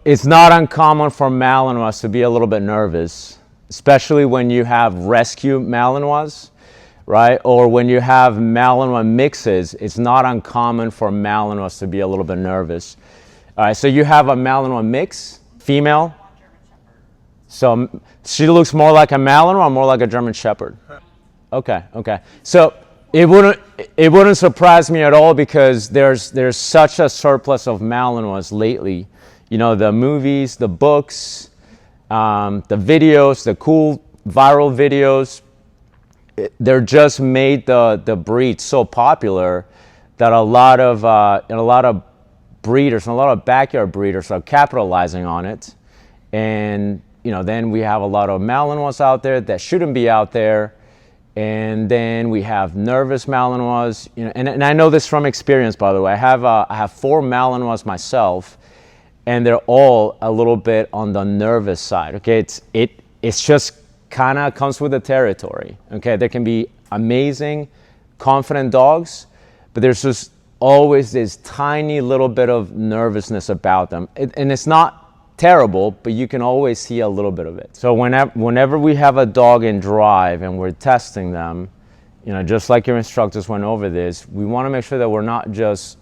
It's not uncommon for Malinois to be a little bit nervous, especially when you have rescue Malinois, right? Or when you have Malinois mixes, it's not uncommon for Malinois to be a little bit nervous. All right, so you have a Malinois mix, female. So she looks more like a Malinois or more like a German Shepherd? Okay, okay. So it wouldn't surprise me at all because there's such a surplus of Malinois lately. You know, the movies, the books, the videos, the cool viral videos, they're just made the breed so popular that a lot of breeders and a lot of backyard breeders are capitalizing on it. And you know, then we have a lot of Malinois out there that shouldn't be out there. And then we have nervous Malinois. You know, and I know this from experience, by the way. I have 4 Malinois myself, and they're all a little bit on the nervous side. Okay, it's just kind of comes with the territory. Okay, there can be amazing, confident dogs, but there's just always this tiny little bit of nervousness about them, and it's not terrible, but you can always see a little bit of it. So whenever we have a dog in drive and we're testing them, you know, just like your instructors went over this, we want to make sure that we're not just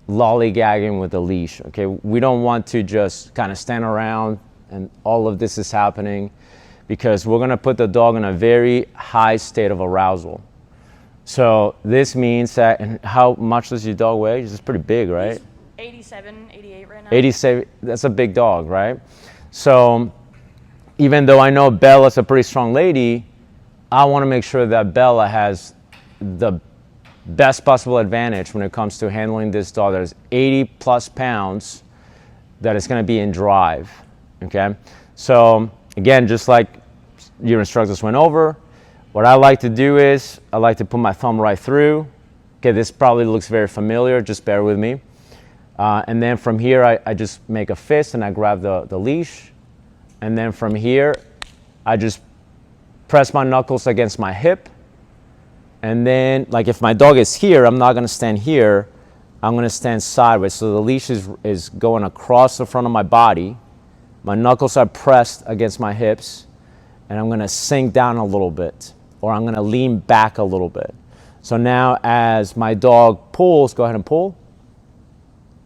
lollygagging with a leash. Okay, we don't want to just kind of stand around and all of this is happening, because we're going to put the dog in a very high state of arousal. So this means that, and how much does your dog weigh? It's pretty big, right? He's 87, 88 right now. 87, that's a big dog, right? So even though I know Bella's a pretty strong lady, I want to make sure that Bella has the best possible advantage when it comes to handling this dog that is 80 plus pounds, that is going to be in drive, okay? So again, just like your instructors went over, what I like to do is I like to put my thumb right through. Okay, this probably looks very familiar, just bear with me. And then from here, I just make a fist and I grab the leash. And then from here, I just press my knuckles against my hip. And then, like if my dog is here, I'm not gonna stand here, I'm gonna stand sideways. So the leash is going across the front of my body. My knuckles are pressed against my hips. And I'm gonna sink down a little bit, or I'm gonna lean back a little bit. So now as my dog pulls, go ahead and pull.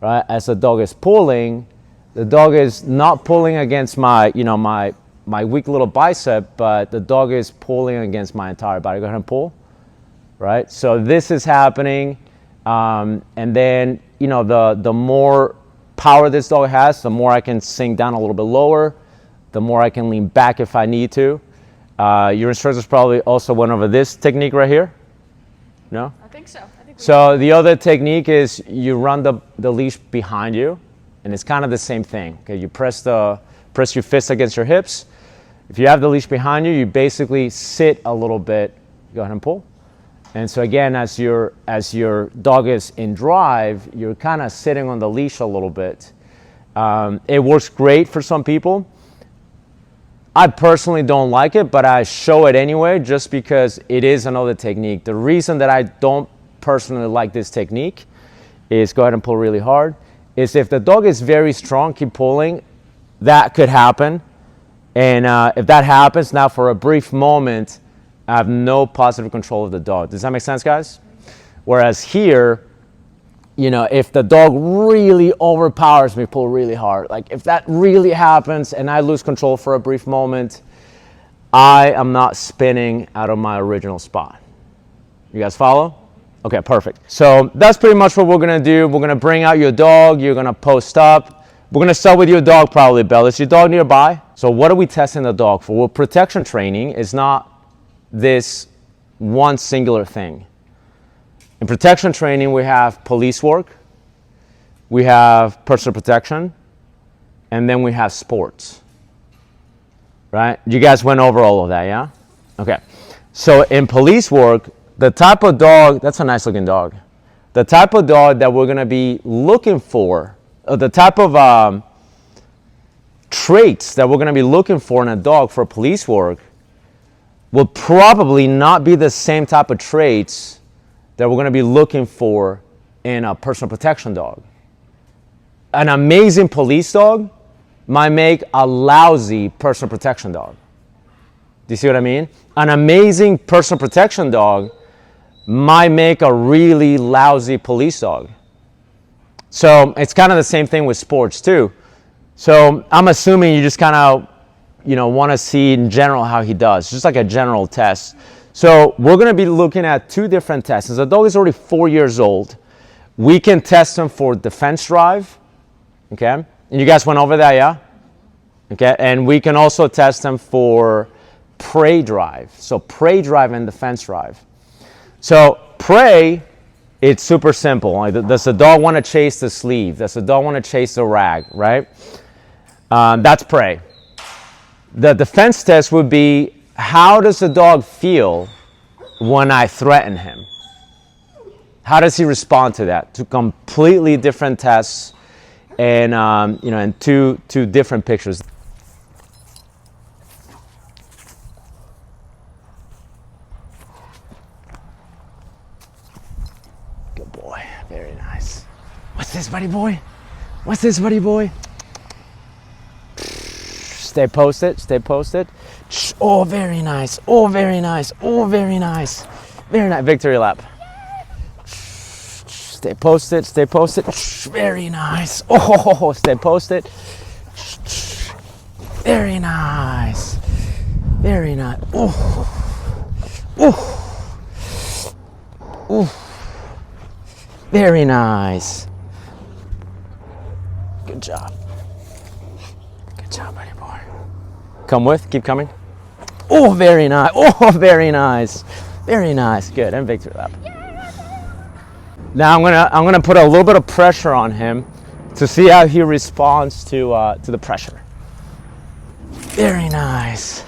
Right? As the dog is pulling, the dog is not pulling against my, you know, my weak little bicep, but the dog is pulling against my entire body. Go ahead and pull. Right? So this is happening, and then, you know, the more power this dog has, the more I can sink down a little bit lower, the more I can lean back if I need to. Your instructors probably also went over this technique right here. No? I think so. So the other technique is you run the leash behind you, and it's kind of the same thing. Okay, you press your fist against your hips. If you have the leash behind you, you basically sit a little bit. Go ahead and pull. And so again, as your dog is in drive, you're kind of sitting on the leash a little bit. It works great for some people. I personally don't like it, but I show it anyway just because it is another technique. The reason that I don't personally like this technique is, go ahead and pull really hard, is if the dog is very strong, keep pulling, that could happen. And if that happens, now for a brief moment, I have no positive control of the dog. Does that make sense, guys? Whereas here, you know, if the dog really overpowers me, pull really hard. Like if that really happens and I lose control for a brief moment, I am not spinning out of my original spot. You guys follow? Okay, perfect. So that's pretty much what we're gonna do. We're gonna bring out your dog, you're gonna post up. We're gonna start with your dog probably, Belle. Is your dog nearby? So what are we testing the dog for? Well, protection training is not this one singular thing. In protection training, we have police work, we have personal protection, and then we have sports, right? You guys went over all of that, yeah? Okay, so in police work, the type of dog, that's a nice looking dog. The type of dog that we're gonna be looking for, the type of traits that we're gonna be looking for in a dog for police work will probably not be the same type of traits that we're going to be looking for in a personal protection dog. An amazing police dog might make a lousy personal protection dog. Do you see what I mean? An amazing personal protection dog might make a really lousy police dog. So it's kind of the same thing with sports too. So I'm assuming you just kind of, want to see in general how he does, just like a general test. So we're going to be looking at two different tests. As a dog is already 4 years old, we can test him for defense drive, okay? And you guys went over that, yeah? Okay, and we can also test him for prey drive. So prey drive and defense drive. So prey, it's super simple. Like, does the dog want to chase the sleeve? Does the dog want to chase the rag, right? That's prey. The defense test would be, how does the dog feel when I threaten him? How does he respond to that? Two completely different tests, and and two different pictures. Good boy, very nice. What's this, buddy boy? What's this, buddy boy? Stay posted, stay posted. Oh, very nice. Oh, very nice. Oh, very nice. Very nice. Victory lap. Stay posted, stay posted. Very nice. Oh, stay posted. Very nice. Very nice. Oh, oh, oh. Very nice. Good job. Good job, buddy boy. Come with, keep coming. Oh, very nice. Oh, very nice. Very nice. Good. And victory lap. Now I'm gonna put a little bit of pressure on him to see how he responds to the pressure. Very nice.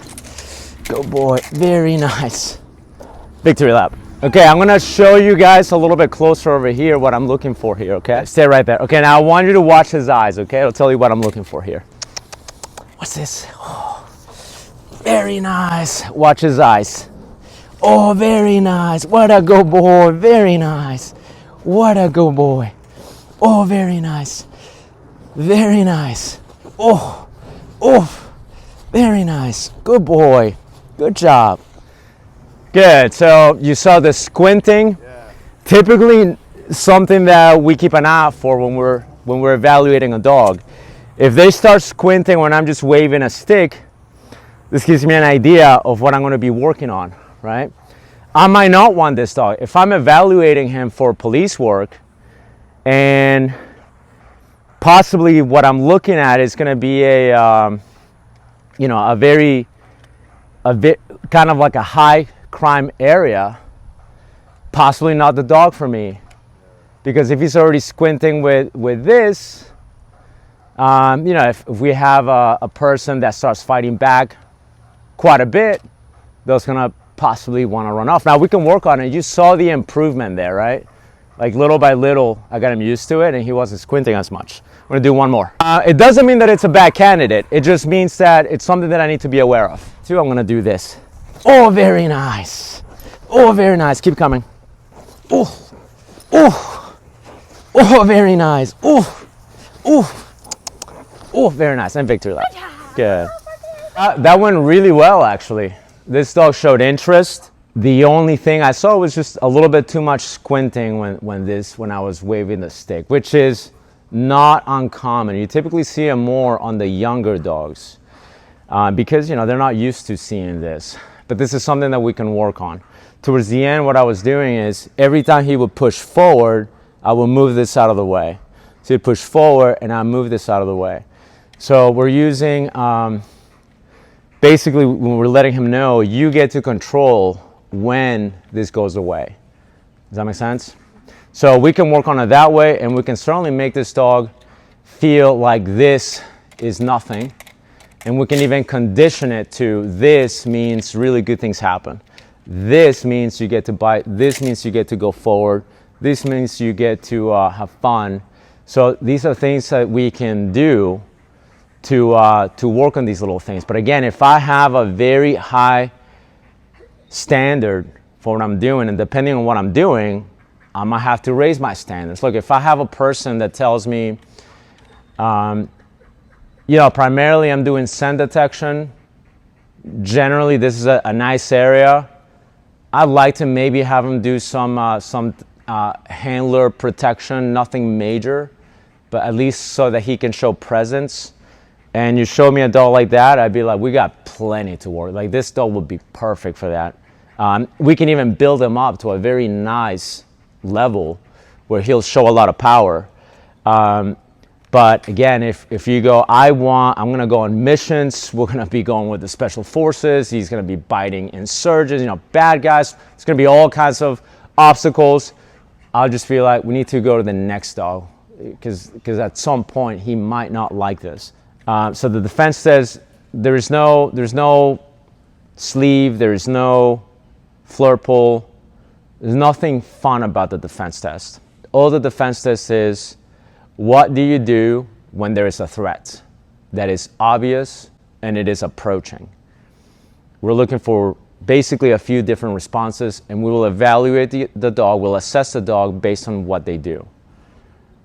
Go boy. Very nice. Victory lap. Okay, I'm gonna show you guys a little bit closer over here what I'm looking for here, okay? Stay right there. Okay, now I want you to watch his eyes, okay? I'll tell you what I'm looking for here. What's this? Oh, very nice. Watch his eyes. Oh, very nice. What a good boy. Very nice. What a good boy. Oh, very nice. Very nice. Oh, oh, very nice. Good boy. Good job. Good. So you saw the squinting. Yeah. Typically something that we keep an eye out for when we're evaluating a dog. If they start squinting when I'm just waving a stick, this gives me an idea of what I'm going to be working on, right? I might not want this dog. If I'm evaluating him for police work, and possibly what I'm looking at is going to be a bit kind of like a high crime area, possibly not the dog for me. Because if he's already squinting with this, if we have a person that starts fighting back quite a bit, those gonna possibly want to run off. Now we can work on it. You saw the improvement there, right? Like little by little, I got him used to it and he wasn't squinting as much. I'm gonna do one more. It doesn't mean that it's a bad candidate. It just means that it's something that I need to be aware of. So I'm gonna do this. Oh, very nice. Oh, very nice. Keep coming. Oh, oh, oh, very nice. Oh, oh, oh, very nice. And victory lap. Good. That went really well, actually. This dog showed interest. The only thing I saw was just a little bit too much squinting when I was waving the stick, which is not uncommon. You typically see it more on the younger dogs because they're not used to seeing this. But this is something that we can work on. Towards the end, what I was doing is every time he would push forward, I would move this out of the way. So he'd push forward and I move this out of the way. So we're using, basically when we're letting him know, you get to control when this goes away. Does that make sense? So we can work on it that way, and we can certainly make this dog feel like this is nothing. And we can even condition it to this means really good things happen. This means you get to bite. This means you get to go forward. This means you get to have fun. So these are things that we can do to work on these little things. But again, if I have a very high standard for what I'm doing, and depending on what I'm doing, I might have to raise my standards. Look, if I have a person that tells me, primarily I'm doing scent detection. Generally, this is a nice area. I'd like to maybe have him do some handler protection, nothing major, but at least so that he can show presence. And you show me a dog like that, I'd be like, we got plenty to work. Like, this dog would be perfect for that. We can even build him up to a very nice level where he'll show a lot of power. But again, if you go, I'm going to go on missions, we're going to be going with the special forces, he's going to be biting insurgents, bad guys, it's going to be all kinds of obstacles. I'll just feel like we need to go to the next dog because at some point he might not like this. So the defense says there's no sleeve, there's no flirt pull, there's nothing fun about the defense test. All the defense test is, what do you do when there is a threat that is obvious and it is approaching? We're looking for basically a few different responses, and we will evaluate the dog, we'll assess the dog based on what they do.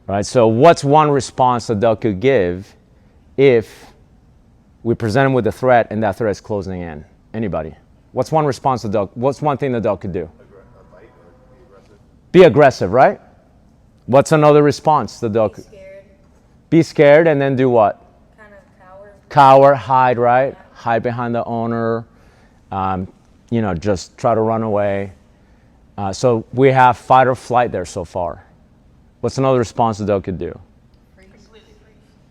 Right? So what's one response the dog could give if we present him with a threat and that threat is closing in? Anybody? What's one response what's one thing the dog could do? Be aggressive, right? What's another response the dog could? Be scared and then do what? Kind of Cower, hide, right? Yeah. Hide behind the owner. Just try to run away. So we have fight or flight there so far. What's another response the dog could do?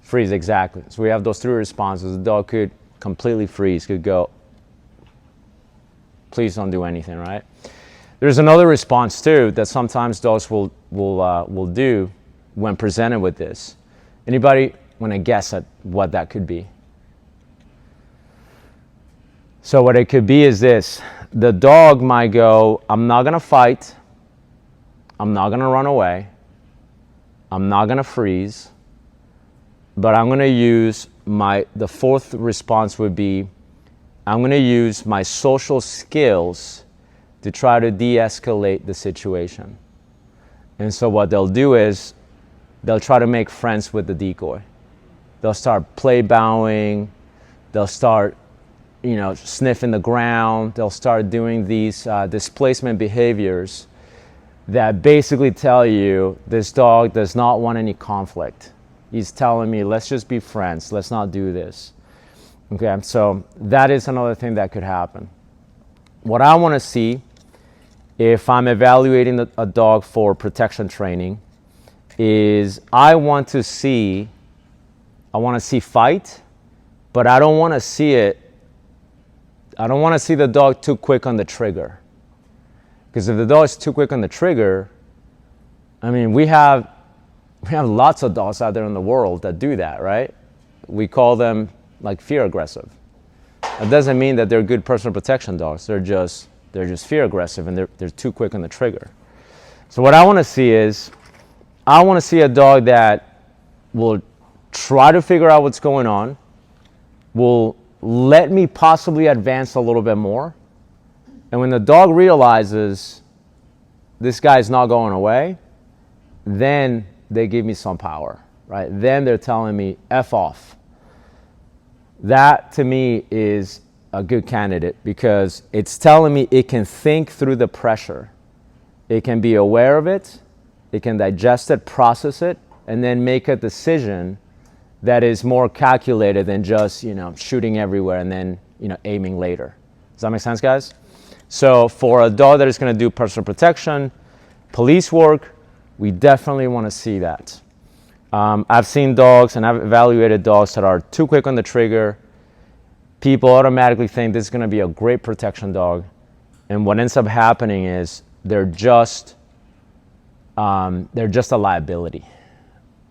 Freeze, exactly. So we have those three responses. The dog could completely freeze, could go, please don't do anything, right? There's another response too that sometimes dogs will do when presented with this. Anybody want to guess at what that could be? So what it could be is this. The dog might go, I'm not going to fight. I'm not going to run away. I'm not going to freeze. But I'm going to use the fourth response would be, I'm going to use my social skills to try to de-escalate the situation. And so what they'll do is they'll try to make friends with the decoy. They'll start play bowing. They'll start, sniffing the ground. They'll start doing these displacement behaviors that basically tell you this dog does not want any conflict. He's telling me, let's just be friends. Let's not do this. Okay, so that is another thing that could happen. What I want to see if I'm evaluating a dog for protection training is I want to see fight, but I don't want to see the dog too quick on the trigger. Because if the dog is too quick on the trigger, we have lots of dogs out there in the world that do that, right? We call them like fear aggressive. It doesn't mean that they're good personal protection dogs. They're just fear aggressive and they're too quick on the trigger. So what I want to see is, I want to see a dog that will try to figure out what's going on, will let me possibly advance a little bit more, and when the dog realizes this guy's not going away, then they give me some power, right? Then they're telling me, F off. That to me is a good candidate because it's telling me it can think through the pressure. It can be aware of it, it can digest it, process it, and then make a decision that is more calculated than just, shooting everywhere and then, aiming later. Does that make sense, guys? So for a dog that is going to do personal protection, police work, we definitely want to see that. I've seen dogs and I've evaluated dogs that are too quick on the trigger. People automatically think this is going to be a great protection dog. And what ends up happening is they're just a liability.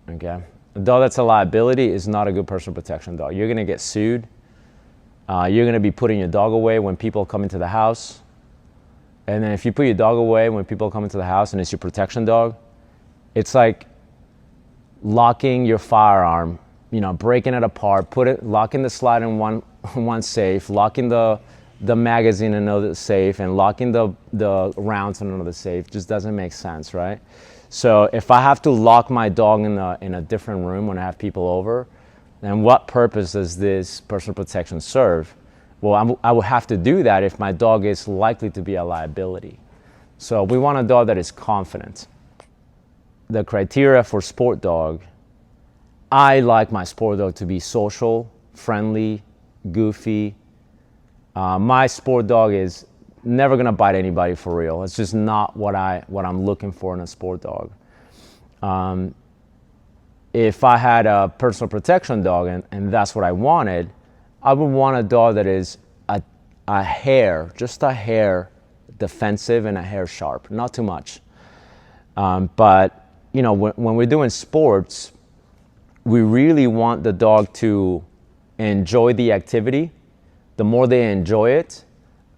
Okay? A dog that's a liability is not a good personal protection dog. You're going to get sued. You're going to be putting your dog away when people come into the house. And then if you put your dog away when people come into the house and it's your protection dog, it's like locking your firearm, breaking it apart, locking the slide in one safe, locking the magazine in another safe, and locking the rounds in another safe. Just doesn't make sense, right? So if I have to lock my dog in a different room when I have people over, then what purpose does this personal protection serve? Well, I would have to do that if my dog is likely to be a liability. So we want a dog that is confident. The criteria for sport dog, I like my sport dog to be social, friendly, goofy. My sport dog is never gonna bite anybody for real. It's just not what I'm looking for in a sport dog. If I had a personal protection dog and that's what I wanted, I would want a dog that is a hair, just a hair defensive and a hair sharp, not too much. But you know, when we're doing sports, we really want the dog to enjoy the activity. The more they enjoy it,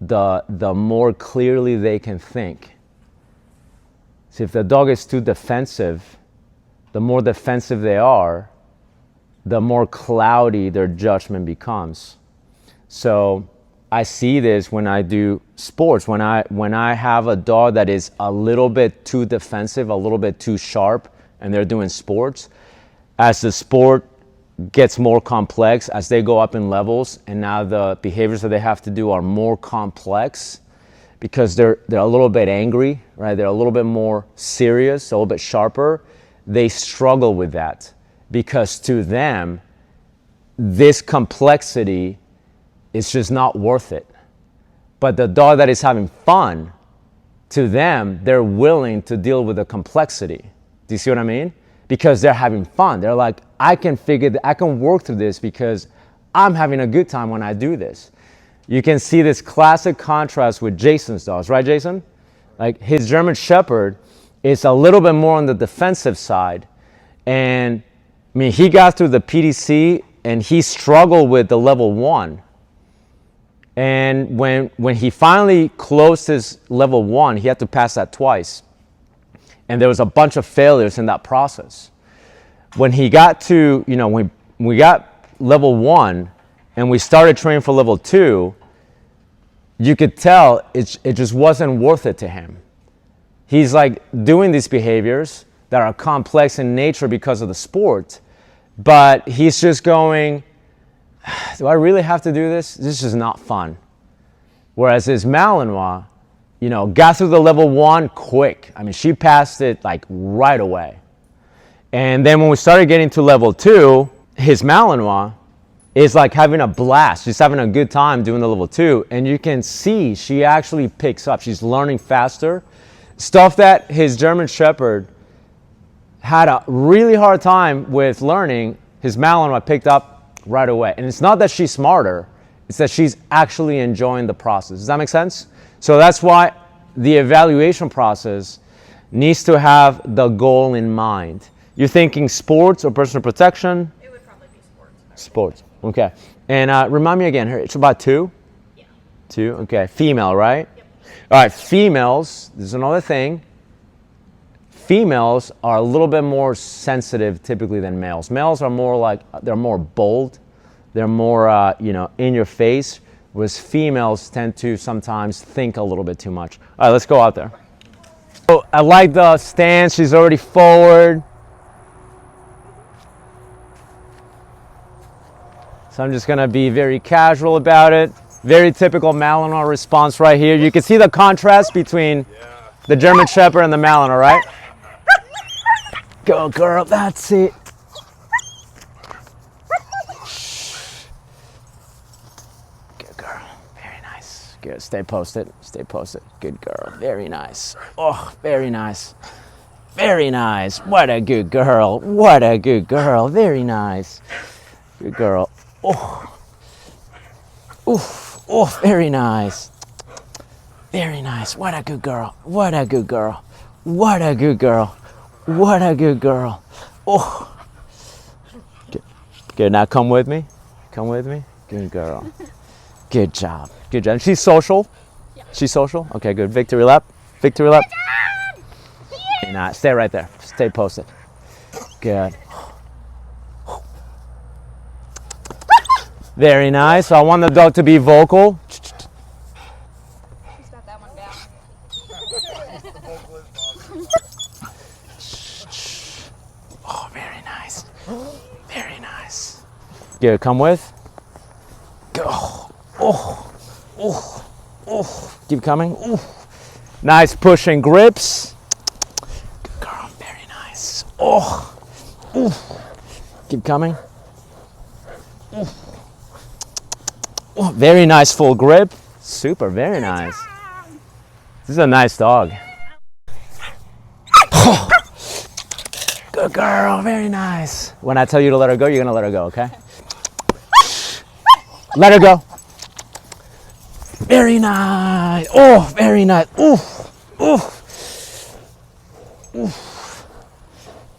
the more clearly they can think. So if the dog is too defensive, the more defensive they are, the more cloudy their judgment becomes. So I see this when I do sports. When I have a dog that is a little bit too defensive, a little bit too sharp, and they're doing sports, as the sport gets more complex, as they go up in levels, and now the behaviors that they have to do are more complex because they're a little bit angry, right? They're a little bit more serious, a little bit sharper. They struggle with that because to them, this complexity is just not worth it. But the dog that is having fun, to them, they're willing to deal with the complexity. Do you see what I mean? Because they're having fun. They're like, I can work through this because I'm having a good time when I do this. You can see this classic contrast with Jason's dogs, right, Jason? Like his German Shepherd is a little bit more on the defensive side. And I mean, he got through the PDC and he struggled with the level 1. And when he finally closed his level 1, he had to pass that twice. And there was a bunch of failures in that process. When he got to, you know, when we got level 1 and we started training for level 2, you could tell it just wasn't worth it to him. He's like doing these behaviors that are complex in nature because of the sport, but he's just going, do I really have to do this? This is not fun. Whereas his Malinois, you know, got through the level 1 quick. I mean, she passed it like right away. And then when we started getting to level 2, his Malinois is like having a blast. She's having a good time doing the level 2. And you can see she actually picks up. She's learning faster. Stuff that his German Shepherd had a really hard time with learning, his Malinois picked up right away. And it's not that she's smarter, it's that she's actually enjoying the process. Does that make sense? So that's why the evaluation process needs to have the goal in mind. You're thinking sports or personal protection? It would probably be sports. Sports, okay. And remind me again, it's about 2? Yeah. 2, okay. Female, right? Yep. All right, females, this is another thing. Females are a little bit more sensitive typically than males. Males are more like, they're more bold. They're more, you know, in your face, whereas females tend to sometimes think a little bit too much. All right, let's go out there. So I like the stance. She's already forward. So I'm just going to be very casual about it. Very typical Malinois response right here. You can see the contrast between the German Shepherd and the Malinois, right? Go, girl. That's it. Good. Stay posted. Stay posted. Good girl. Very nice. Oh, very nice. Very nice. What a good girl. What a good girl. Very nice. Good girl. Oh. Oof. Oh, very nice. Very nice. What a good girl. What a good girl. What a good girl. What a good girl. Oh. Good. Good. Now come with me. Come with me. Good girl. Good job. Good job. She's social? Yeah. She's social? Okay, good. Victory lap. Victory lap. And stay right there. Stay posted. Good. Very nice. So I want the dog to be vocal. He's got that one down. Oh, very nice. Very nice. Good, come with. Go. Oh, oh, oh. Keep coming. Ooh. Nice pushing grips. Good girl, very nice. Oh, ooh. Keep coming. Ooh. Oh, very nice full grip. Super, very nice. This is a nice dog. Oh. Good girl, very nice. When I tell you to let her go, you're gonna let her go, okay? Let her go. Very nice. Oh, very nice. Ooh, ooh, ooh.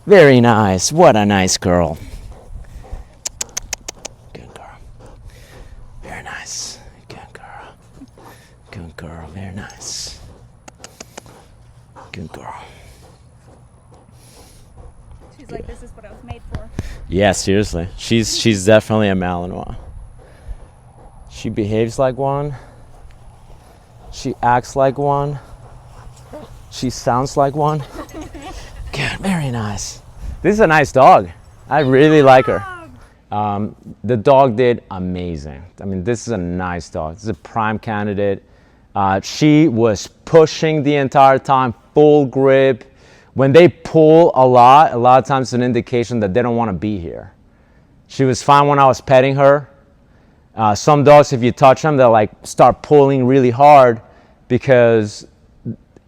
Very nice. What a nice girl. Good girl. Very nice. Good girl. Good girl. Very nice. Good girl. She's like, this is what I was made for. Yeah, seriously. She's definitely a Malinois. She behaves like one. She acts like one. She sounds like one. Good, very nice. This is a nice dog. I really like her. The dog did amazing. I mean, this is a nice dog. This is a prime candidate. She was pushing the entire time, full grip. When they pull a lot of times it's an indication that they don't want to be here. She was fine when I was petting her. Some dogs, if you touch them, they'll like start pulling really hard because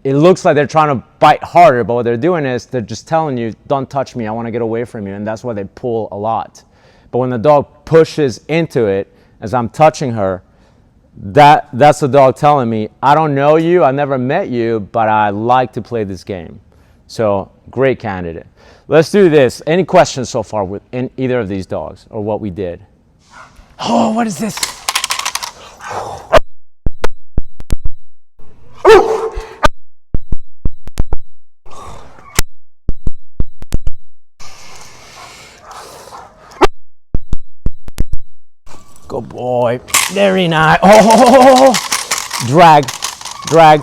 it looks like they're trying to bite harder, but what they're doing is they're just telling you, don't touch me, I want to get away from you, and that's why they pull a lot. But when the dog pushes into it, as I'm touching her, that's the dog telling me, I don't know you, I never met you, but I like to play this game. So, great candidate. Let's do this. Any questions so far with either of these dogs or what we did? Oh, what is this? Good boy. Very nice. Oh, drag, drag.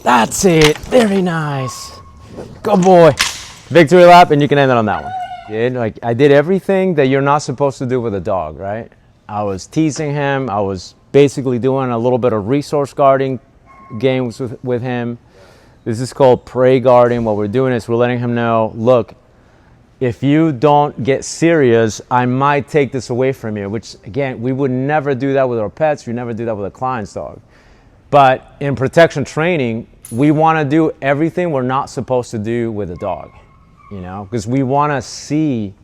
That's it. Very nice. Good boy. Victory lap, and you can end it on that one. I did everything that you're not supposed to do with a dog, right? I was teasing him. I was basically doing a little bit of resource guarding games with him. This is called prey guarding. What we're doing is we're letting him know, look, if you don't get serious, I might take this away from you, which again, we would never do that with our pets. We never do that with a client's dog. But in protection training, we want to do everything we're not supposed to do with a dog, you know, because we want to see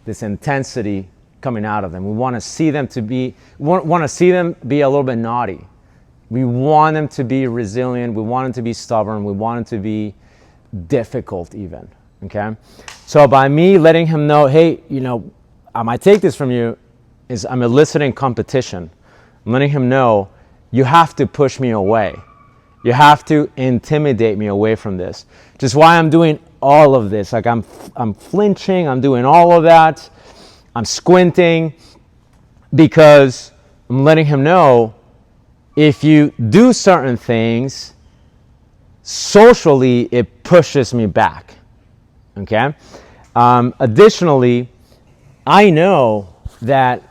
this intensity coming out of them. We want to see them want to see them be a little bit naughty. We want them to be resilient. We want them to be stubborn. We want them to be difficult even, okay? So by me letting him know, hey, you know, I might take this from you, is I'm eliciting competition. I'm letting him know, you have to push me away. You have to intimidate me away from this. Which is why I'm doing all of this. Like I'm flinching, I'm doing all of that. I'm squinting because I'm letting him know if you do certain things, socially it pushes me back, okay? Additionally, I know that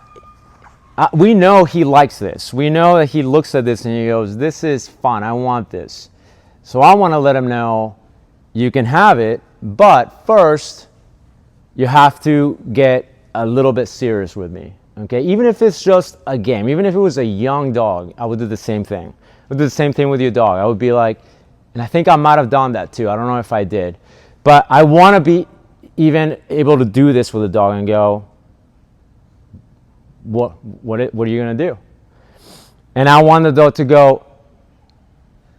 we know he likes this. We know that he looks at this and he goes, this is fun, I want this. So I want to let him know you can have it, but first you have to get a little bit serious with me, okay? Even if it's just a game, even if it was a young dog, I would do the same thing. I would do the same thing with your dog. I would be like, and I think I might have done that too. I don't know if I did, but I want to be even able to do this with a dog and go, what are you going to do? And I want the dog to go,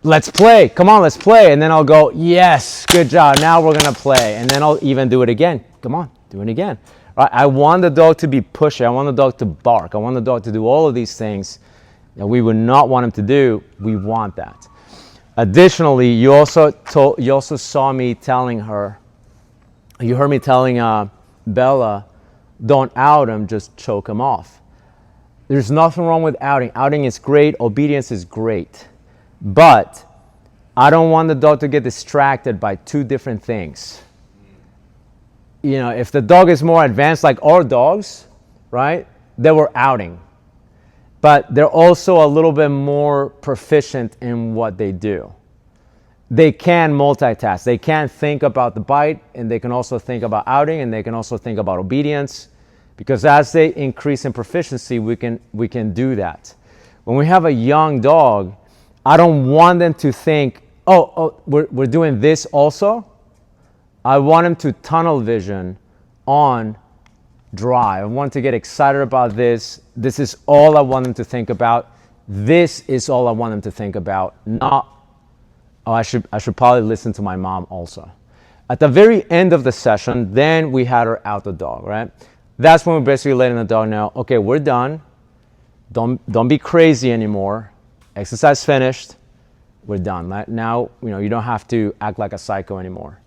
let's play. Come on, let's play. And then I'll go, yes, good job. Now we're going to play. And then I'll even do it again. Come on, do it again. Right? I want the dog to be pushy. I want the dog to bark. I want the dog to do all of these things that we would not want him to do. We want that. Additionally, you also saw me telling her, you heard me telling Bella, don't out him, just choke him off. There's nothing wrong with outing. Outing is great. Obedience is great. But I don't want the dog to get distracted by two different things. You know, if the dog is more advanced, like our dogs, right? They were outing. But they're also a little bit more proficient in what they do. They can multitask. They can think about the bite, and they can also think about outing, and they can also think about obedience, because as they increase in proficiency, we can do that. When we have a young dog, I don't want them to think, we're doing this also. I want them to tunnel vision on drive. I want to get excited about this. This is all I want them to think about. This is all I want them to think about. Not, I should probably listen to my mom also. At the very end of the session, then we had her out the dog, right? That's when we're basically letting the dog know, okay, we're done. Don't be crazy anymore. Exercise finished. We're done. Now, you don't have to act like a psycho anymore.